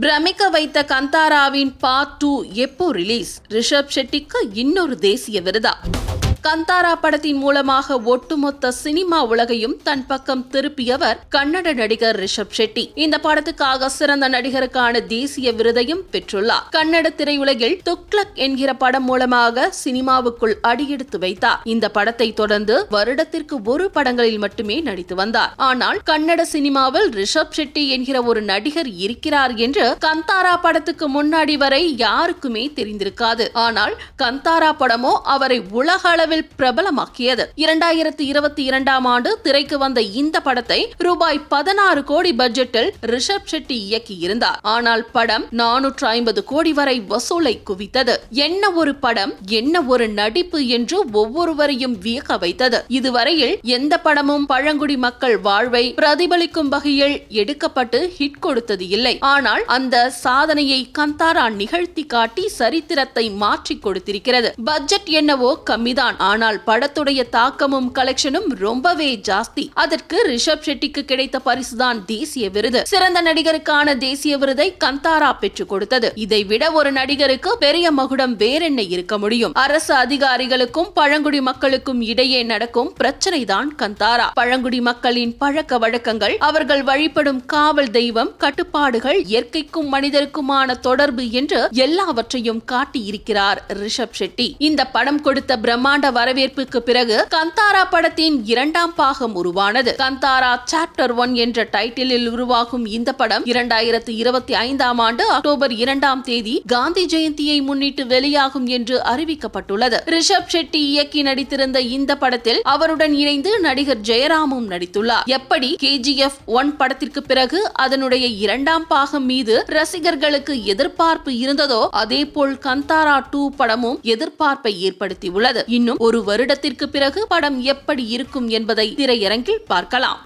பிரமிக்க வைத்த கந்தாராவின் பார்ட் 2 எப்போ ரிலீஸ்? ரிஷப் ஷெட்டிக்கு இன்னொரு தேசிய விருதா? கந்தாரா படத்தின் மூலமாக ஒட்டுமொத்த சினிமா உலகையும் தன் பக்கம் திருப்பியவர் கன்னட நடிகர் ரிஷப் ஷெட்டி. இந்த படத்துக்காக சிறந்த நடிகருக்கான தேசிய விருதையும் பெற்றுள்ளார். கன்னட திரையுலகில் துக்ளக் என்கிற படம் மூலமாக சினிமாவுக்குள் அடியெடுத்து வைத்தார். இந்த படத்தை தொடர்ந்து வருடத்திற்கு ஒரு படங்களில் மட்டுமே நடித்து வந்தார். ஆனால் கன்னட சினிமாவில் ரிஷப் ஷெட்டி என்கிற ஒரு நடிகர் இருக்கிறார் என்று கந்தாரா படத்துக்கு முன்னாடி வரை யாருக்குமே தெரிந்திருக்காது. ஆனால் கந்தாரா படமோ அவரை உலக அளவில் பிரபலமாக்கியது. 2022 ஆண்டு திரைக்கு வந்த இந்த படத்தை ரூபாய் 16 கோடி பட்ஜெட்டில் ரிஷப் ஷெட்டி இயக்கியிருந்தார். ஆனால் படம் 450 கோடி வரை வசூலை குவித்தது. என்ன ஒரு படம், என்ன ஒரு நடிப்பு என்று ஒவ்வொருவரையும் வியக்க வைத்தது. இதுவரையில் எந்த படமும் பழங்குடி மக்கள் வாழ்வை பிரதிபலிக்கும் வகையில் எடுக்கப்பட்டு ஹிட் கொடுத்தது இல்லை. ஆனால் அந்த சாதனையை கந்தாரா நிகழ்த்தி காட்டி சரித்திரத்தை மாற்றி கொடுத்திருக்கிறது. பட்ஜெட் என்னவோ கம்மிதான், ஆனால் படத்துடைய தாக்கமும் கலெக்ஷனும் ரொம்பவே ஜாஸ்தி. அதற்கு ரிஷப் ஷெட்டிக்கு கிடைத்த பரிசுதான் தேசிய விருது. சிறந்த நடிகருக்கான தேசிய விருதை கந்தாரா பெற்றுக் கொடுத்தது. இதை விட ஒரு நடிகருக்கு பெரிய மகுடம் வேறென்ன இருக்க முடியும்? அரசு அதிகாரிகளுக்கும் பழங்குடி மக்களுக்கும் இடையே நடக்கும் பிரச்சனை தான் கந்தாரா. பழங்குடி மக்களின் பழக்க வழக்கங்கள், அவர்கள் வழிபடும் காவல் தெய்வம், கட்டுப்பாடுகள், இயற்கைக்கும் மனிதருக்குமான தொடர்பு என்று எல்லாவற்றையும் காட்டியிருக்கிறார் ரிஷப் ஷெட்டி. இந்த படம் கொடுத்த பிரம்மாண்ட வரவேற்புக்கு பிறகு கந்தாரா படத்தின் 2ஆம் பாகம் உருவானது. கந்தாரா சாப்டர் 1 என்ற டைட்டிலில் உருவாகும் இந்த படம் 2025 ஆண்டு அக்டோபர் 2ஆம் தேதி காந்தி ஜெயந்தியை முன்னிட்டு வெளியாகும் என்று அறிவிக்கப்பட்டுள்ளது. ரிஷப் ஷெட்டி இயக்கி நடித்திருந்த இந்த படத்தில் அவருடன் இணைந்து நடிகர் ஜெயராமும் நடித்துள்ளார். எப்படி KGF 1 படத்திற்கு பிறகு அதனுடைய 2ஆம் பாகம் மீது ரசிகர்களுக்கு எதிர்பார்ப்பு இருந்ததோ அதேபோல் கந்தாரா 2 படமும் எதிர்பார்ப்பை ஏற்படுத்தியுள்ளது. இன்னும் ஒரு வருடத்திற்கு பிறகு படம் எப்படி இருக்கும் என்பதை திரையரங்கில் பார்க்கலாம்.